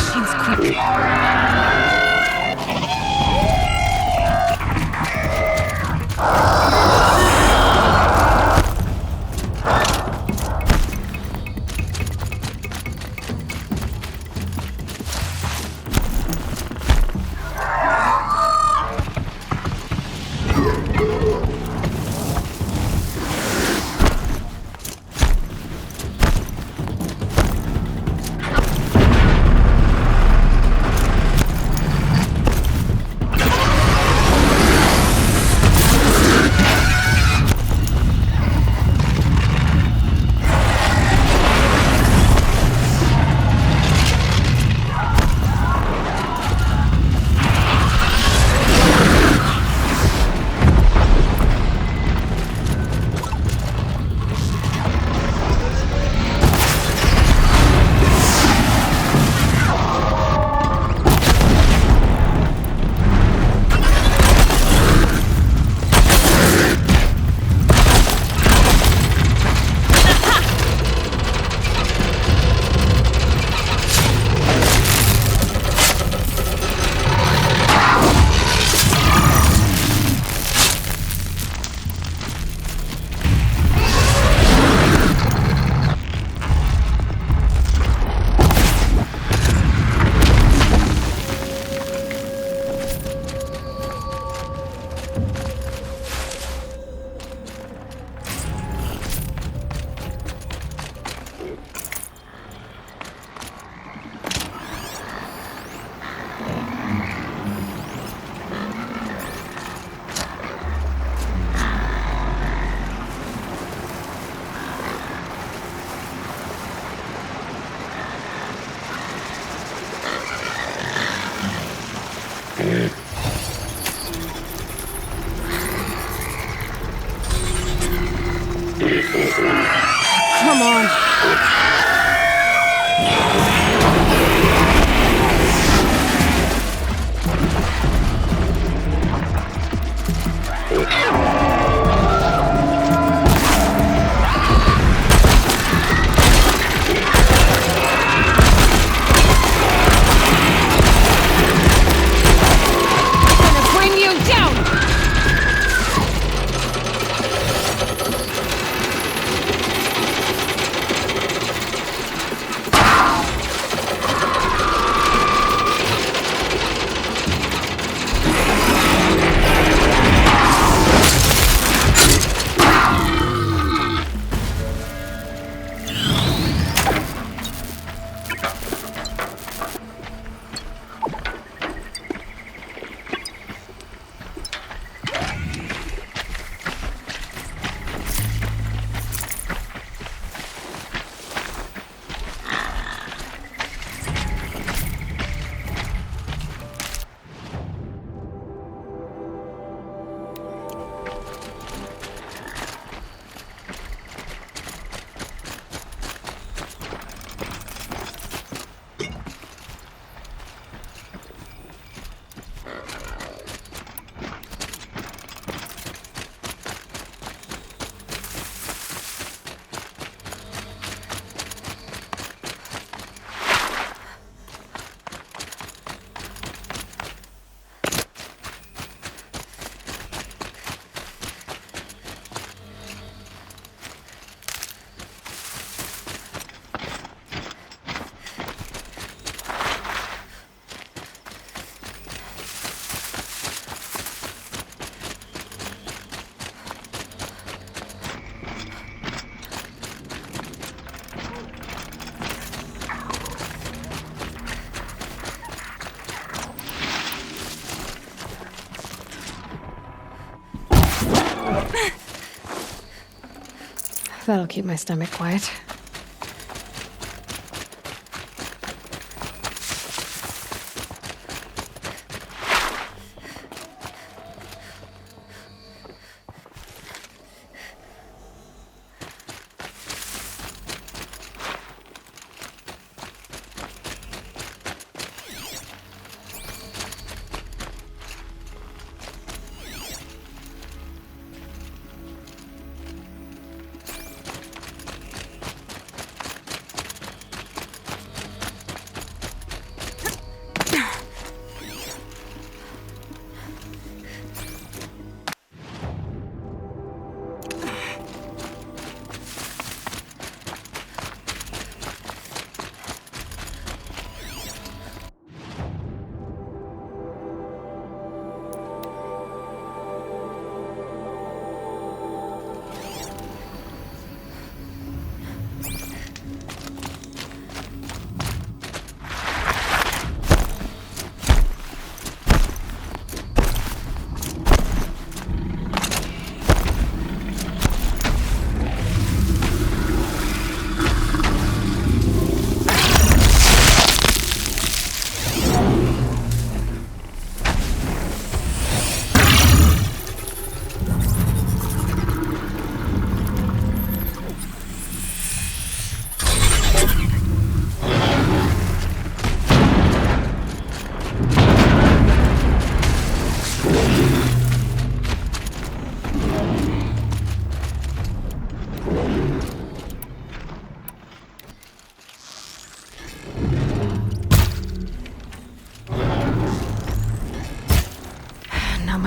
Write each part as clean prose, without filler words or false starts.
Machines quick. Come on. That'll keep my stomach quiet.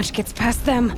much gets past them.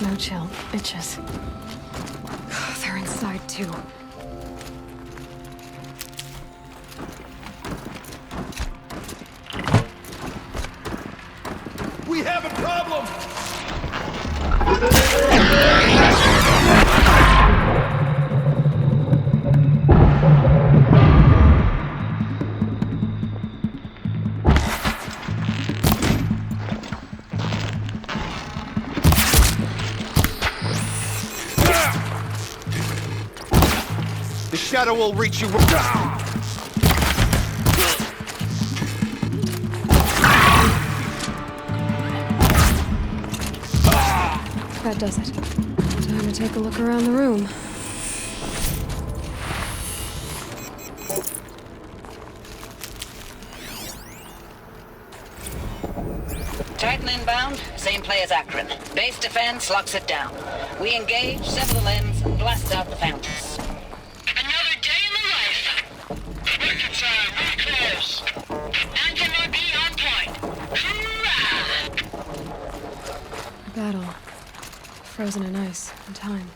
No chill, bitches. They're inside too. We have a problem! shadow will reach you. That does it. Time to take a look around the room. Titan inbound, same play as Akron. Base defense locks it down. We engage, sever the limbs, and blast out the fountains. Another day in the life. Record time, really close. Anthem be on point. Hoorah! Battle. Frozen in ice and time.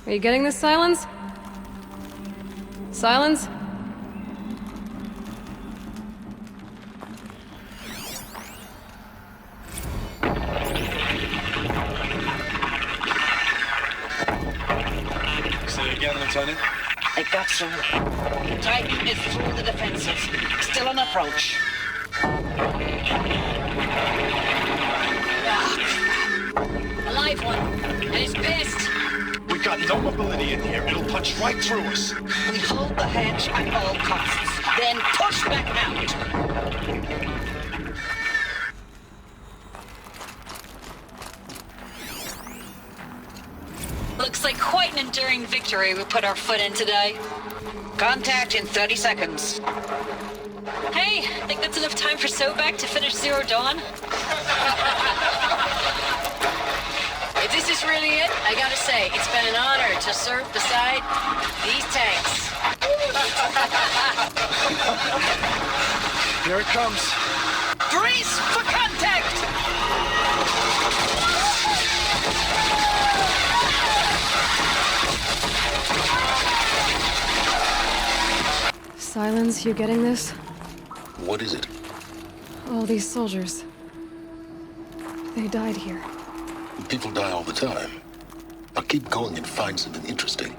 Are you getting this, Silence? Silence? Say again, Lieutenant. It got through. Titan is through the defenses. Still on approach. A live one. And he's pissed. We got no mobility in here. It'll punch right through us. We hold the hedge at all costs. Then push back out. Looks like quite an enduring victory we put our foot in today. Contact in 30 seconds. Hey, think that's enough time for Sobek to finish Zero Dawn? If this is really it, I gotta say, it's been an honor to serve beside these tanks. Here it comes. Brace for contact! Silence, you getting this? What is it? All these soldiers. They died here. People die all the time. Now keep going and find something interesting.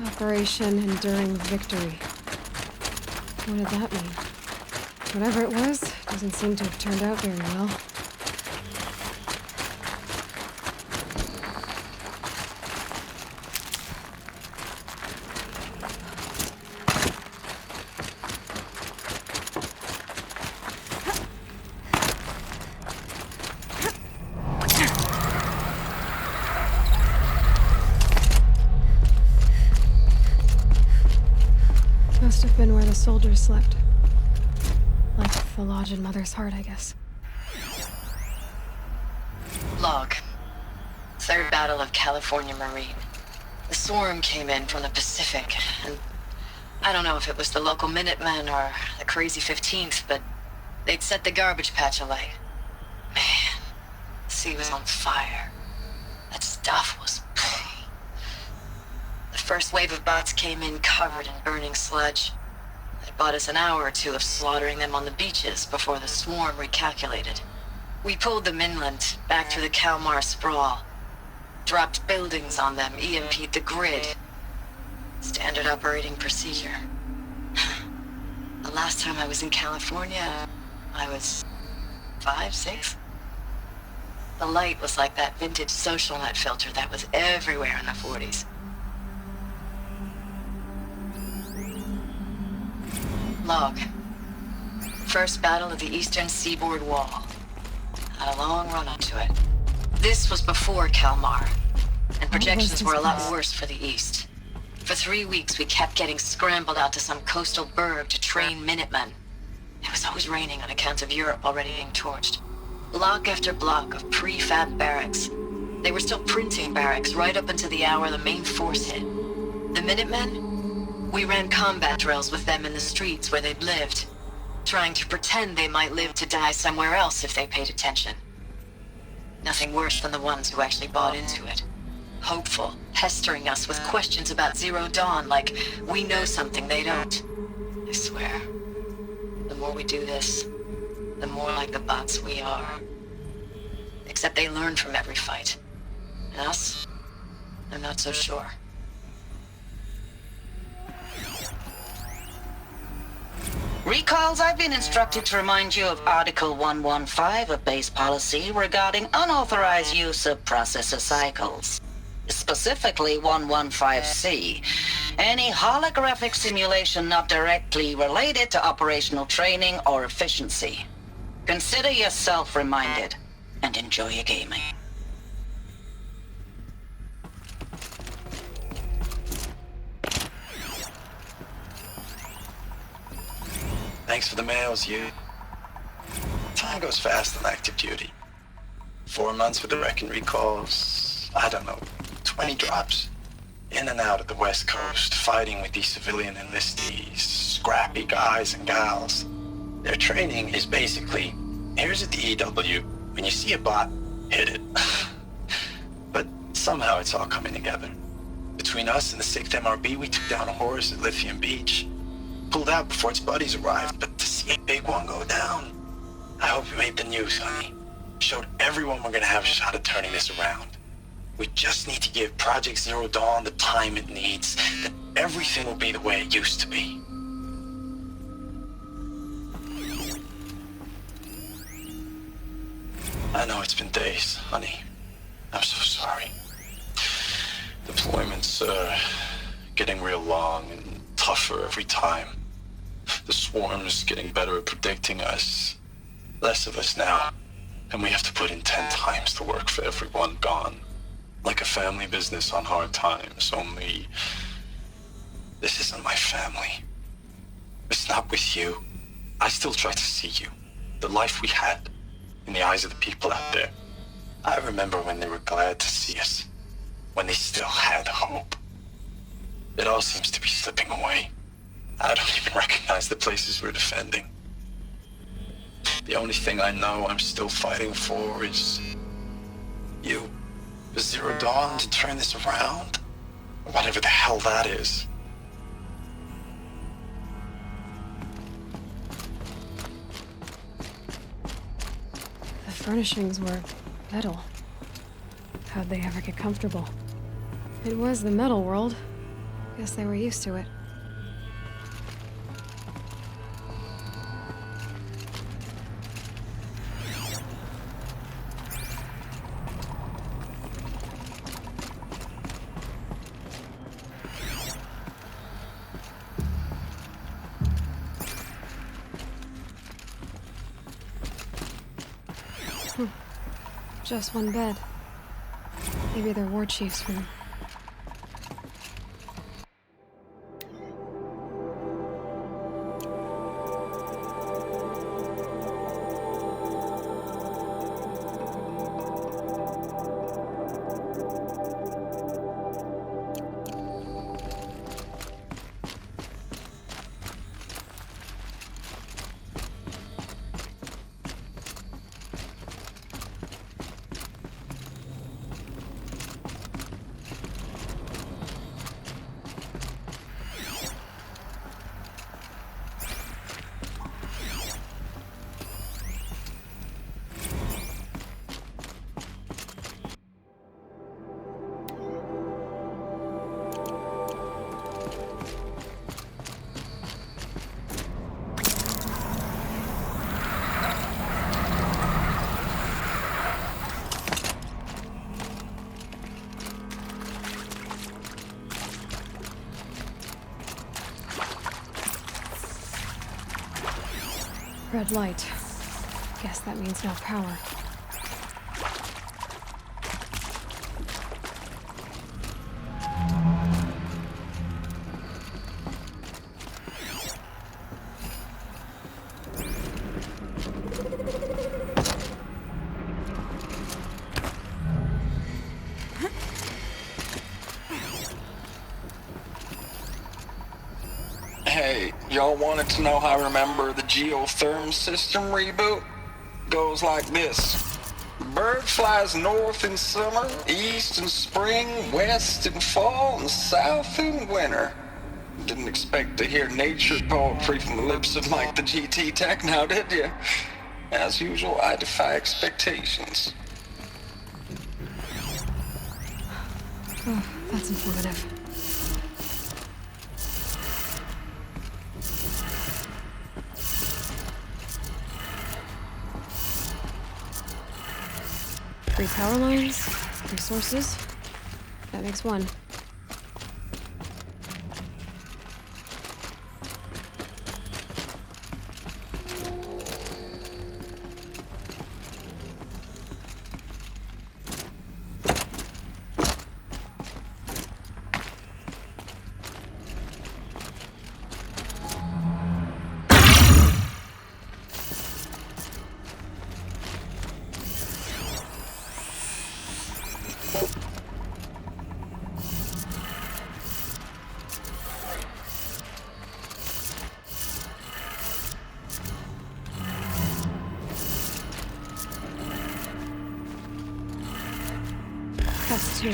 Operation Enduring Victory. What did that mean? Whatever it was, doesn't seem to have turned out very well. Must have been where the soldiers slept. Like the lodge in Mother's Heart, I guess. Log. Third Battle of California Marine. The swarm came in from the Pacific, and I don't know if it was the local Minutemen or the crazy 15th, but they'd set the garbage patch alight. Man, the sea was on fire. That stuff was... The first wave of bots came in covered in burning sludge. It bought us an hour or two of slaughtering them on the beaches before the swarm recalculated. We pulled them inland, back through the Kalmar sprawl. Dropped buildings on them, EMP'd the grid. Standard operating procedure. The last time I was in California, I was 5, 6? The light was like that vintage social net filter that was everywhere in the 40s. Log. First battle of the eastern seaboard wall. Had a long run up to it. This was before Kalmar, and projections were a lot worse for the east. For 3 weeks, we kept getting scrambled out to some coastal burg to train Minutemen. It was always raining on account of Europe already being torched. Block after block of prefab barracks. They were still printing barracks right up until the hour the main force hit. The Minutemen? We ran combat drills with them in the streets where they'd lived, trying to pretend they might live to die somewhere else if they paid attention. Nothing worse than the ones who actually bought into it. Hopeful, pestering us with questions about Zero Dawn like we know something they don't. I swear, the more we do this, the more like the bots we are. Except they learn from every fight. And us? I'm not so sure. Recalls, I've been instructed to remind you of Article 115 of base policy regarding unauthorized use of processor cycles. Specifically 115C. Any holographic simulation not directly related to operational training or efficiency. Consider yourself reminded, and enjoy your gaming. Thanks for the mails, you. Time goes fast on active duty. 4 months with the wrecking recalls, I don't know, 20 drops. In and out of the West Coast, fighting with these civilian enlistees, scrappy guys and gals. Their training is basically, here's a DEW, when you see a bot, hit it. But somehow it's all coming together. Between us and the 6th MRB, we took down a horse at Lithium Beach. Pulled out before its buddies arrived, but to see a big one go down, I hope you made the news, honey. Showed everyone we're gonna have a shot at turning this around. We just need to give Project Zero Dawn the time it needs, then everything will be the way it used to be. I know it's been days, honey. I'm so sorry. Deployments are getting real long and tougher every time. The swarm's getting better at predicting us. Less of us now, and we have to put in 10 times the work for everyone gone. Like a family business on hard times, only this isn't my family. It's not with you. I still try to see you, the life we had, in the eyes of the people out there. I remember when they were glad to see us, when they still had hope. It all seems to be slipping away. I don't even recognize the places we're defending. The only thing I know I'm still fighting for is you. For Zero Dawn to turn this around, or whatever the hell that is. The furnishings were metal. How'd they ever get comfortable? It was the metal world. Guess they were used to it. Just one bed. Maybe they're war chief's room. Red light. Guess that means no power. y'all wanted to know how I remember the geotherm system reboot? Goes like this. Bird flies north in summer, east in spring, west in fall, and south in winter. Didn't expect to hear nature poetry from the lips of Mike the GT Tech now, did you? As usual, I defy expectations. Oh, that's informative. Three power lines, three sources. That makes one. That's two.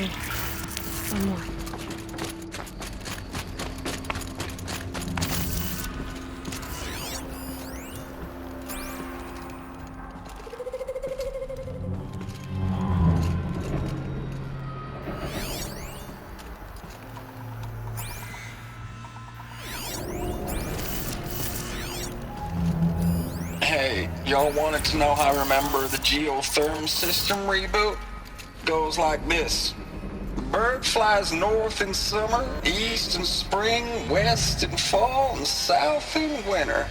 One more. Hey, y'all wanted to know how I remember the geotherm system reboot? Goes like this. Bird flies north in summer, east in spring, west in fall, and south in winter.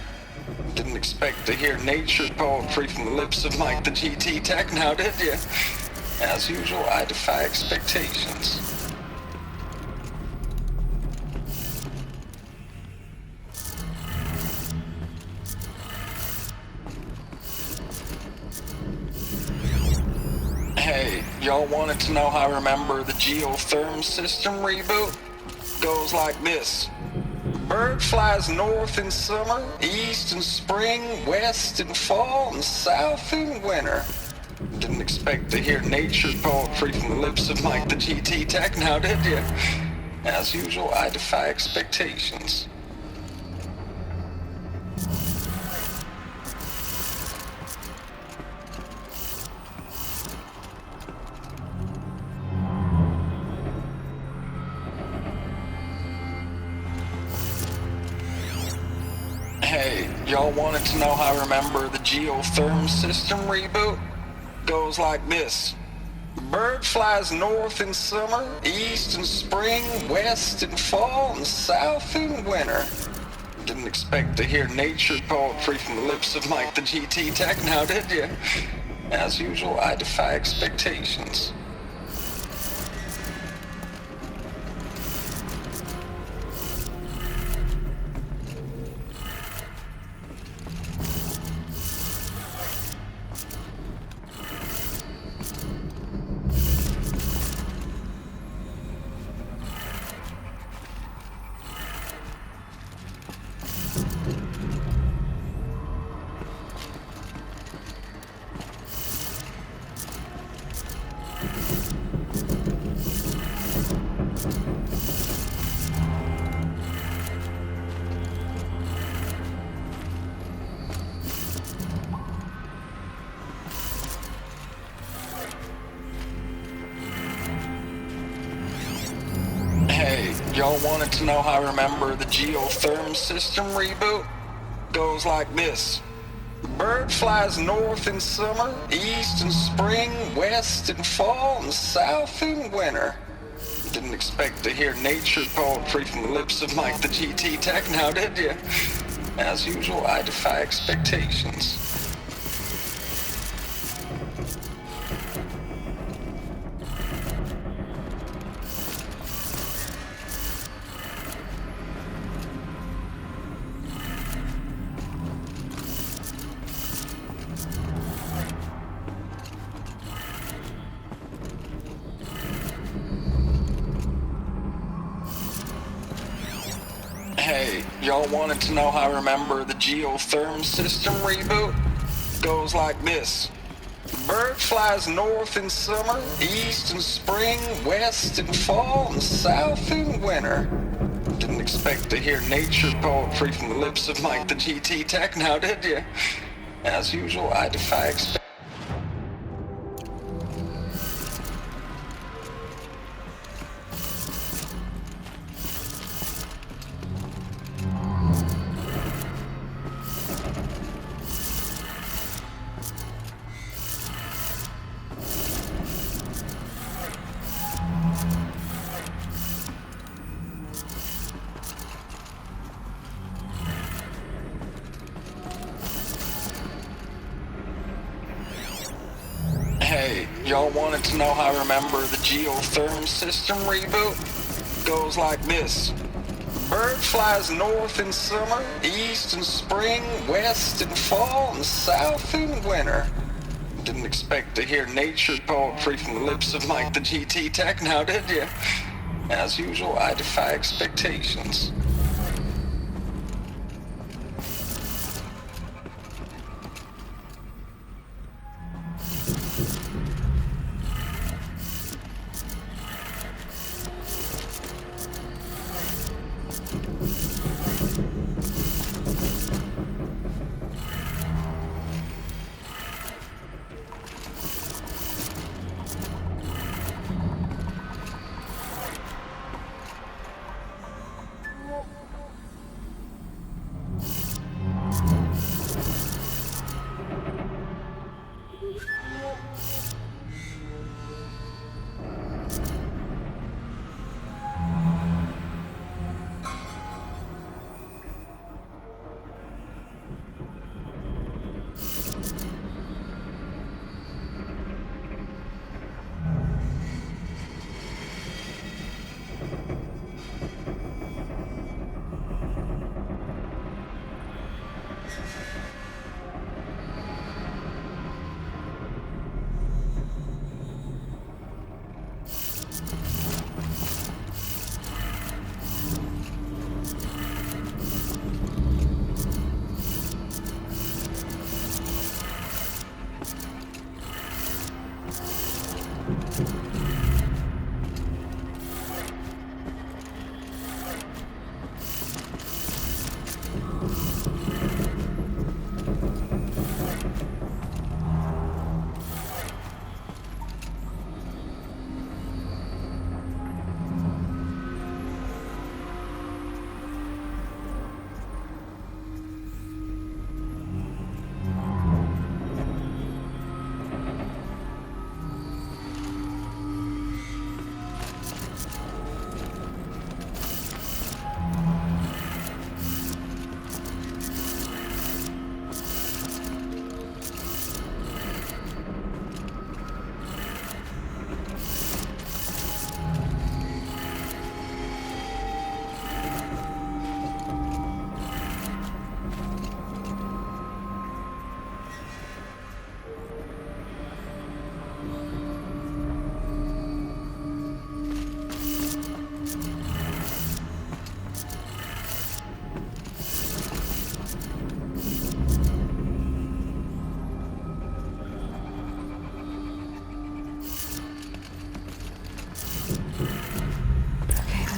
Didn't expect to hear nature poetry from the lips of Mike the GT Tech now, did you? As usual, I defy expectations. Hey, y'all wanted to know how I remember the geotherm system reboot? Goes like this. Bird flies north in summer, east in spring, west in fall, and south in winter. Didn't expect to hear nature poetry from the lips of Mike the GT Tech now, did you? As usual, I defy expectations. Hey, y'all wanted to know how I remember the geotherm system reboot? Goes like this. Bird flies north in summer, east in spring, west in fall, and south in winter. Didn't expect to hear nature poetry from the lips of Mike the GT Tech now, did you? As usual, I defy expectations. Hey, y'all wanted to know how I remember the geotherm system reboot? Goes like this. Bird flies north in summer, east in spring, west in fall, and south in winter. Didn't expect to hear nature poetry from the lips of Mike the GT Tech now, did you? As usual, I defy expectations. Hey, y'all wanted to know how I remember the geotherm system reboot? Goes like this. Bird flies north in summer, east in spring, west in fall, and south in winter. Didn't expect to hear nature poetry from the lips of Mike the GT Tech now, did you? As usual, I defy expectations. Hey, y'all wanted to know how I remember the geotherm system reboot? Goes like this. Bird flies north in summer, east in spring, west in fall, and south in winter. Didn't expect to hear nature poetry from the lips of Mike the GT Tech now, did you? As usual, I defy expectations.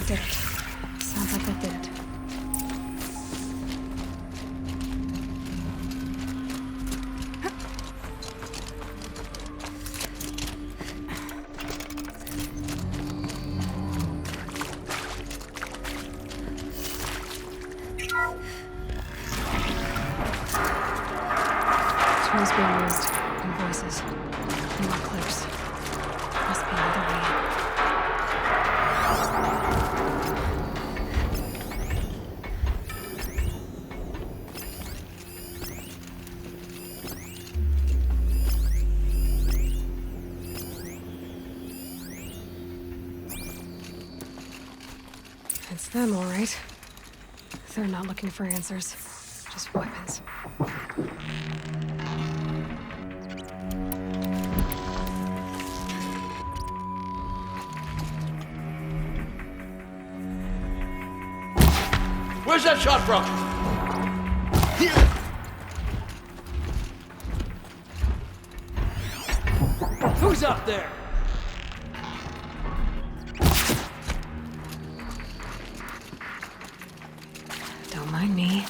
Did it. Sounds like that did it. Terms being used and voices. More clips. Must be another way in. It's them, all right. They're not looking for answers, just weapons. Where's that shot from? Who's up there? Don't mind me.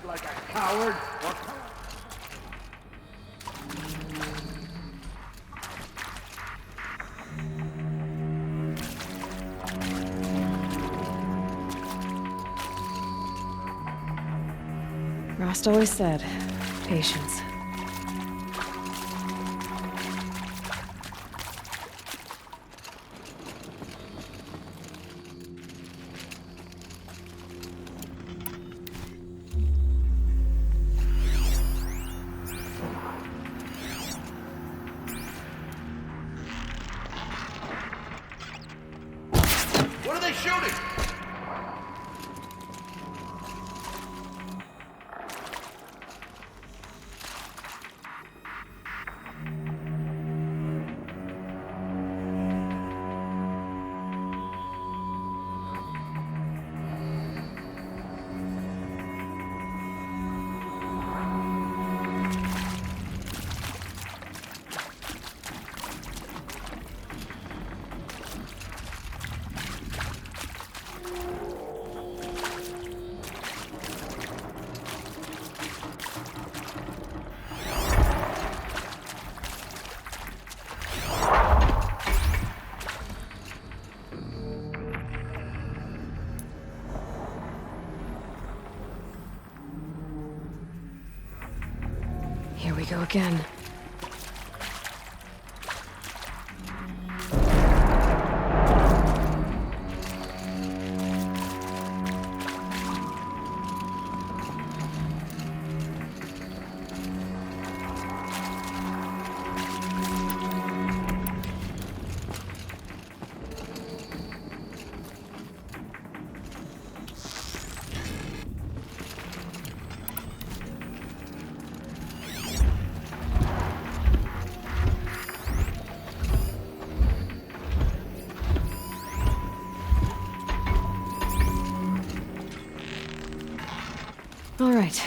Like a coward. Rost always said, patience. What are they shooting? Here we go again. All right.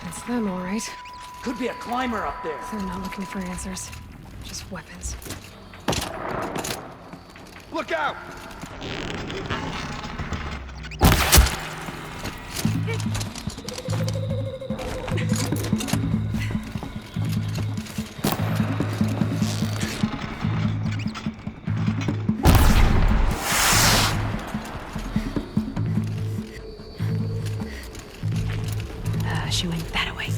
It's them, all right. Could be a climber up there. They're not looking for answers. Just weapons. Look out! Shooing that away.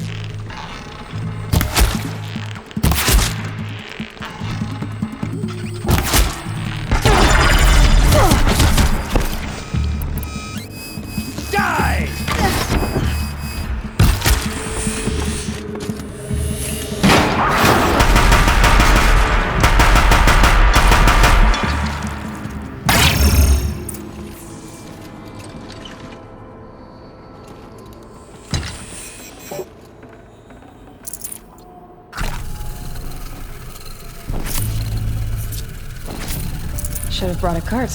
Should have brought a cart.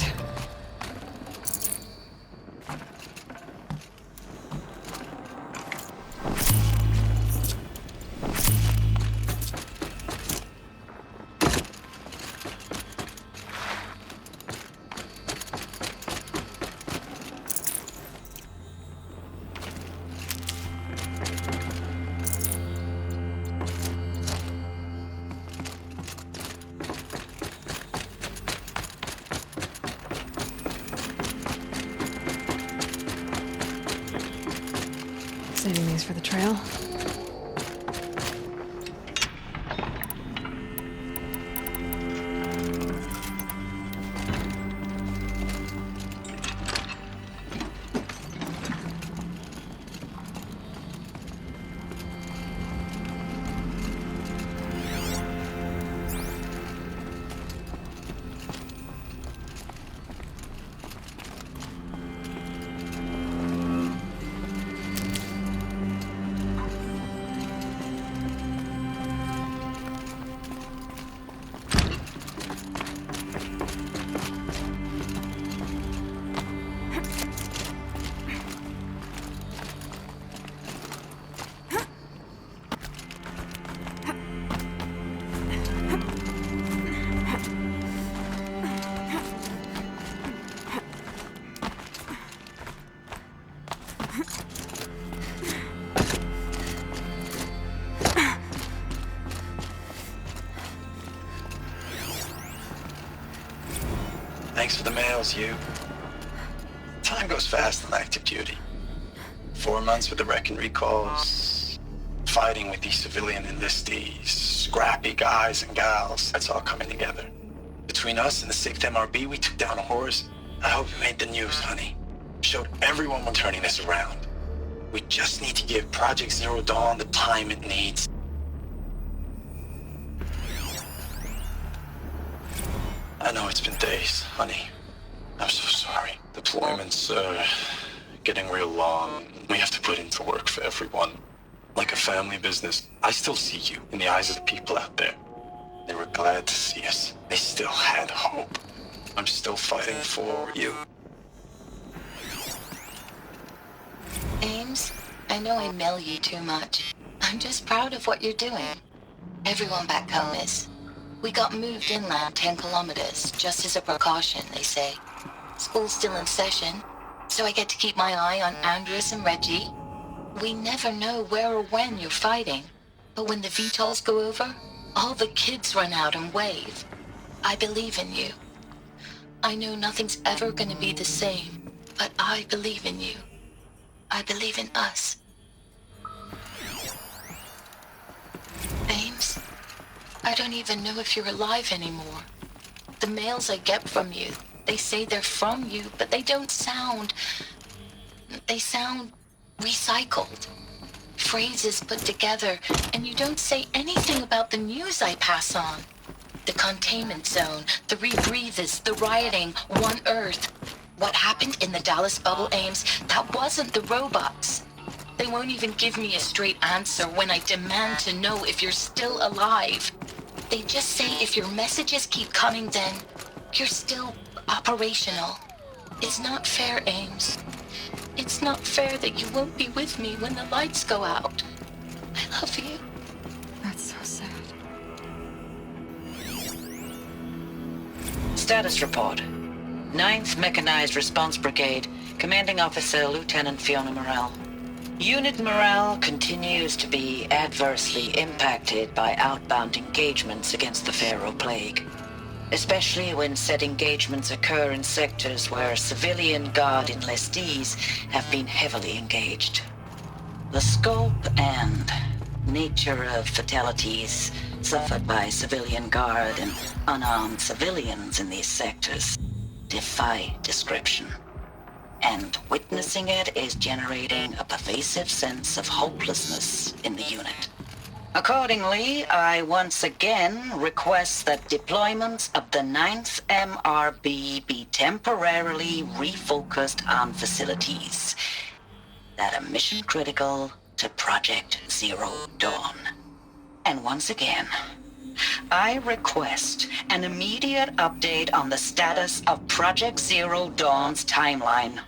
Saving these for the trail. Thanks for the mails, you. Time goes fast on active duty. 4 months with the wreck and recalls, fighting with these civilian enlistees, scrappy guys and gals. That's all coming together. Between us and the 6th MRB, we took down a horse. I hope it made the news, honey. Showed everyone we're turning this around. We just need to give Project Zero Dawn the time it needs. I know it's been days, honey. I'm so sorry. Deployments are getting real long. We have to put into work for everyone. Like a family business. I still see you in the eyes of the people out there. They were glad to see us. They still had hope. I'm still fighting for you. Ames, I know I mail you too much. I'm just proud of what you're doing. Everyone back home is. We got moved inland 10 kilometers, just as a precaution, they say. School's still in session, so I get to keep my eye on Andres and Reggie. We never know where or when you're fighting, but when the VTOLs go over, all the kids run out and wave. I believe in you. I know nothing's ever gonna be the same, but I believe in you. I believe in us. Ames, I don't even know if you're alive anymore. The mails I get from you, they say they're from you, but they don't sound... They sound recycled. Phrases put together, and you don't say anything about the news I pass on. The containment zone, the rebreathers, the rioting, One Earth. What happened in the Dallas bubble, Ames, that wasn't the robots. They won't even give me a straight answer when I demand to know if you're still alive. They just say if your messages keep coming, then you're still operational. It's not fair, Ames. It's not fair that you won't be with me when the lights go out. I love you. That's so sad. Status report. 9th Mechanized Response Brigade, Commanding Officer Lieutenant Fiona Morrell. Unit morale continues to be adversely impacted by outbound engagements against the Pharaoh Plague, especially when said engagements occur in sectors where civilian Guard enlistees have been heavily engaged. The scope and nature of fatalities suffered by civilian Guard and unarmed civilians in these sectors defy description. And witnessing it is generating a pervasive sense of hopelessness in the unit. Accordingly, I once again request that deployments of the 9th MRB be temporarily refocused on facilities that are mission critical to Project Zero Dawn. And once again, I request an immediate update on the status of Project Zero Dawn's timeline.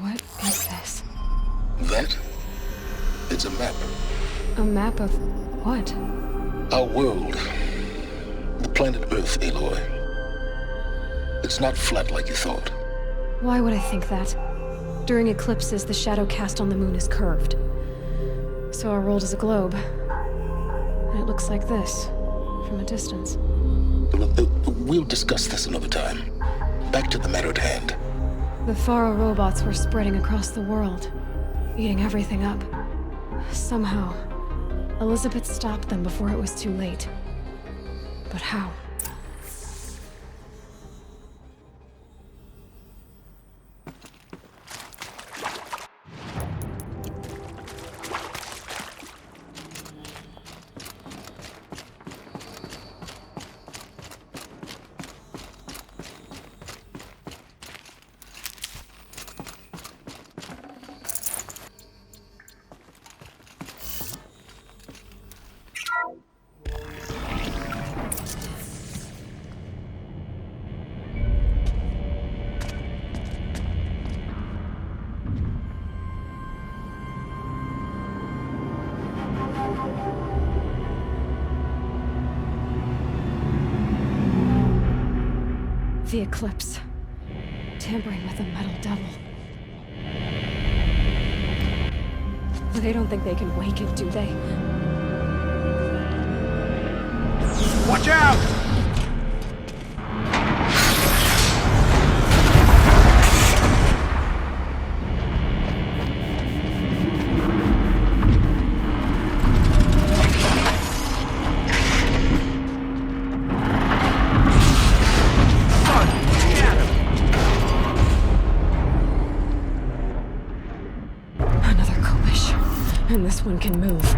What is this? That? It's a map. A map of what? Our world. The planet Earth, Aloy. It's not flat like you thought. Why would I think that? During eclipses, the shadow cast on the moon is curved. So our world is a globe. And it looks like this, from a distance. We'll discuss this another time. Back to the matter at hand. The Faro robots were spreading across the world, eating everything up. Somehow, Elizabeth stopped them before it was too late. But how? The eclipse. Tampering with the metal devil. They don't think they can wake it, do they? Watch out! Another collision. And this one can move.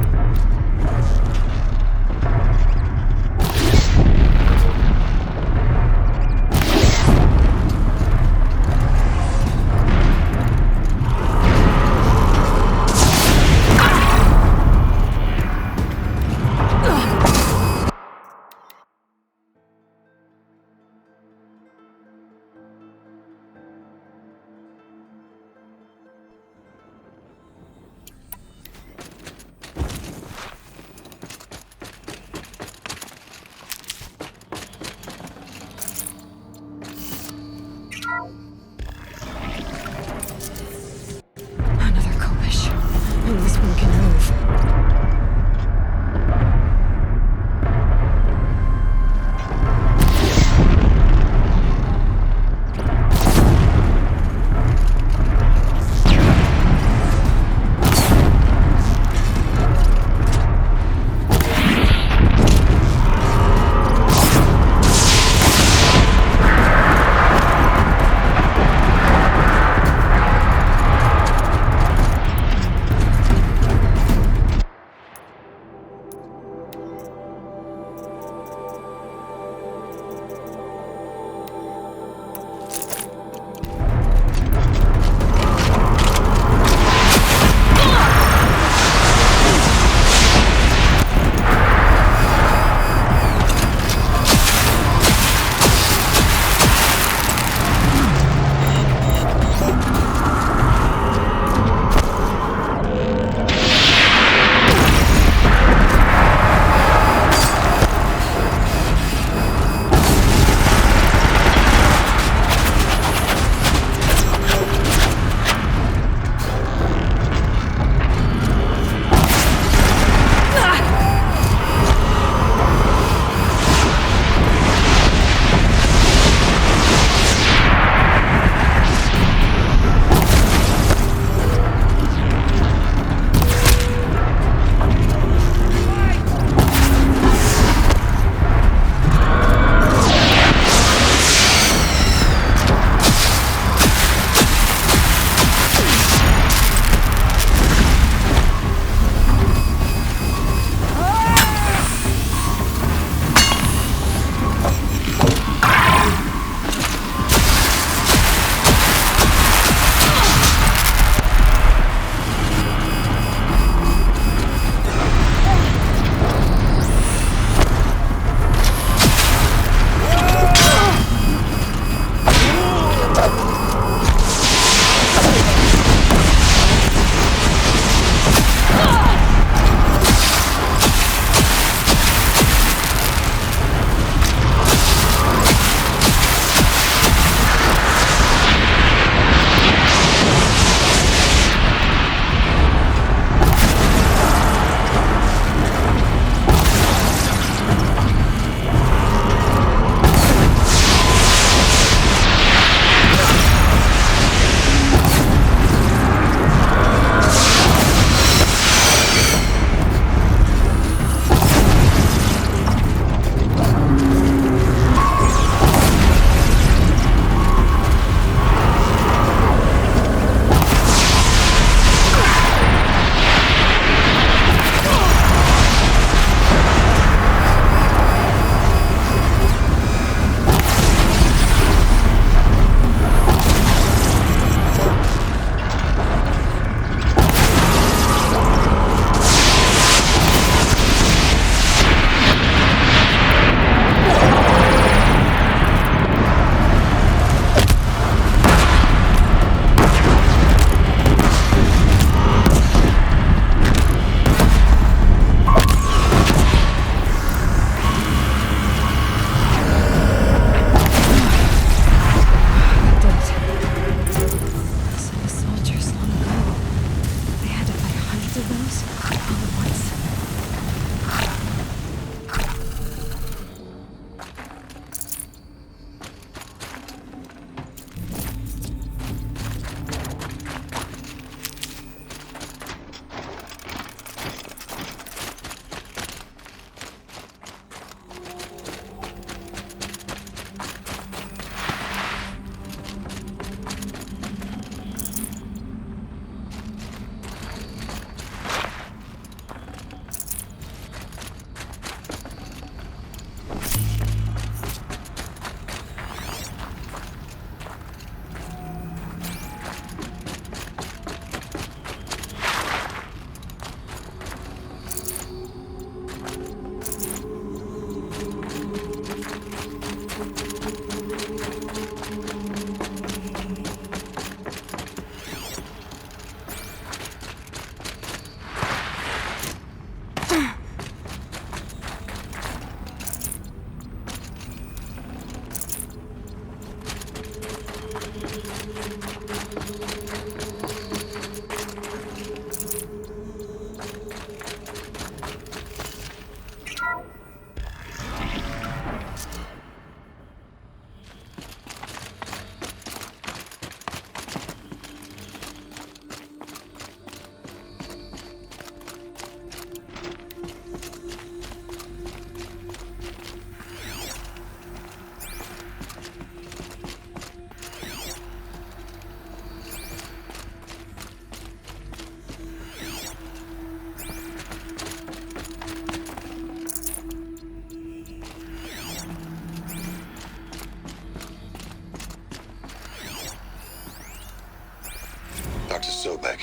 Dr. Sobek,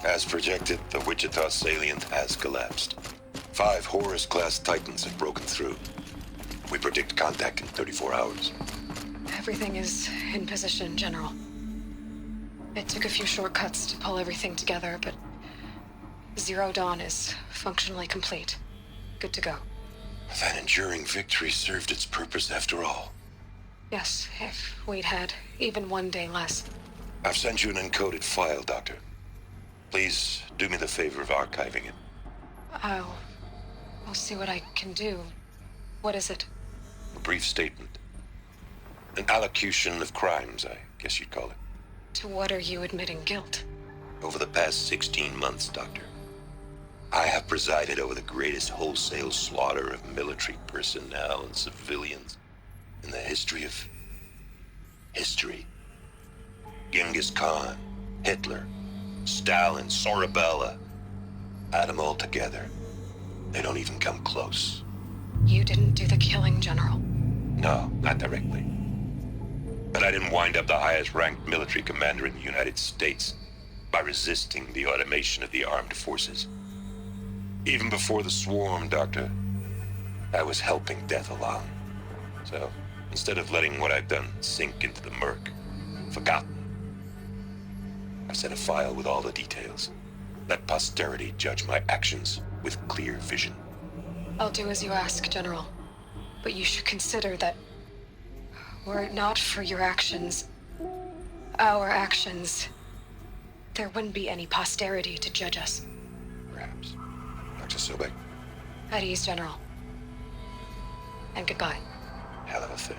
as projected, the Wichita salient has collapsed. 5 Horus-class Titans have broken through. We predict contact in 34 hours. Everything is in position, General. It took a few shortcuts to pull everything together, but Zero Dawn is functionally complete. Good to go. That enduring victory served its purpose after all. Yes, if we'd had even one day less. I've sent you an encoded file, Doctor. Please do me the favor of archiving it. I'll see what I can do. What is it? A brief statement. An allocution of crimes, I guess you'd call it. To what are you admitting guilt? Over the past 16 months, Doctor, I have presided over the greatest wholesale slaughter of military personnel and civilians in the history of history. Genghis Khan, Hitler, Stalin, Sorabella. Add them all together. They don't even come close. You didn't do the killing, General. No, not directly. But I didn't wind up the highest-ranked military commander in the United States by resisting the automation of the armed forces. Even before the swarm, Doctor, I was helping death along. So, instead of letting what I've done sink into the murk, forgotten, I set a file with all the details. Let posterity judge my actions with clear vision. I'll do as you ask, General. But you should consider that were it not for your actions, our actions, there wouldn't be any posterity to judge us. Perhaps. Dr. Sobek. At ease, General. And goodbye. Hell of a thing.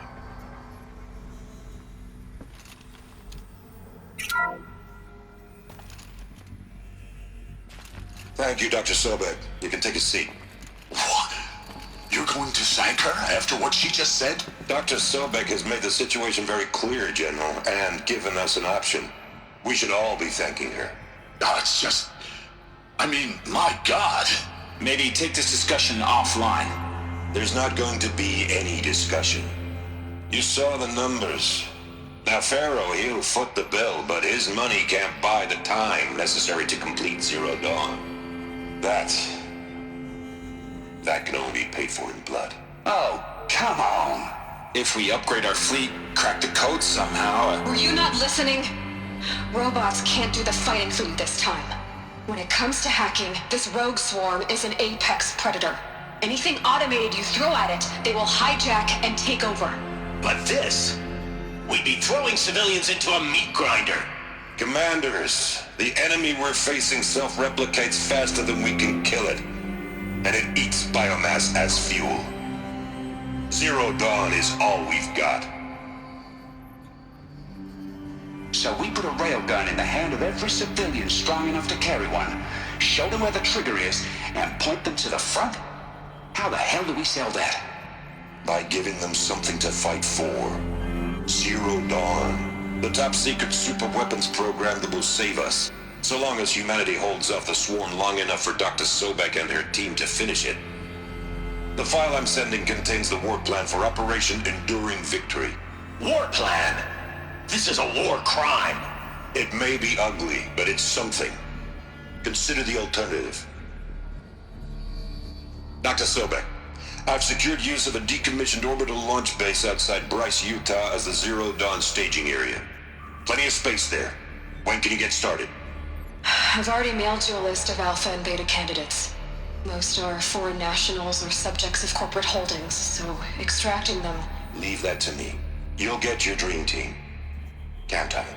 Thank you, Dr. Sobek. You can take a seat. What? You're going to thank her after what she just said? Dr. Sobek has made the situation very clear, General, and given us an option. We should all be thanking her. Oh, it's just... I mean, my God. Maybe take this discussion offline. There's not going to be any discussion. You saw the numbers. Now, Pharaoh, he'll foot the bill, but his money can't buy the time necessary to complete Zero Dawn. That can only be paid for in blood. Oh, come on. If we upgrade our fleet, crack the code somehow... Were you not listening? Robots can't do the fighting for you this time. When it comes to hacking, this rogue swarm is an apex predator. Anything automated you throw at it, they will hijack and take over. But this... we'd be throwing civilians into a meat grinder. Commanders, the enemy we're facing self-replicates faster than we can kill it. And it eats biomass as fuel. Zero Dawn is all we've got. So we put a railgun in the hand of every civilian strong enough to carry one, show them where the trigger is, and point them to the front? How the hell do we sell that? By giving them something to fight for. Zero Dawn. The top-secret super-weapons program that will save us. So long as humanity holds off the swarm long enough for Dr. Sobek and her team to finish it. The file I'm sending contains the war plan for Operation Enduring Victory. War plan? This is a war crime. It may be ugly, but it's something. Consider the alternative. Dr. Sobek, I've secured use of a decommissioned orbital launch base outside Bryce, Utah as the Zero Dawn staging area. Plenty of space there. When can you get started? I've already mailed you a list of alpha and beta candidates. Most are foreign nationals or subjects of corporate holdings, so extracting them... Leave that to me. You'll get your dream team. Count on it.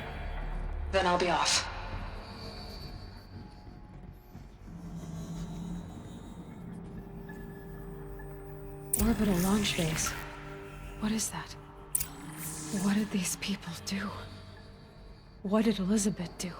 Then I'll be off. Orbital launch base. What is that? What did these people do? What did Elizabeth do?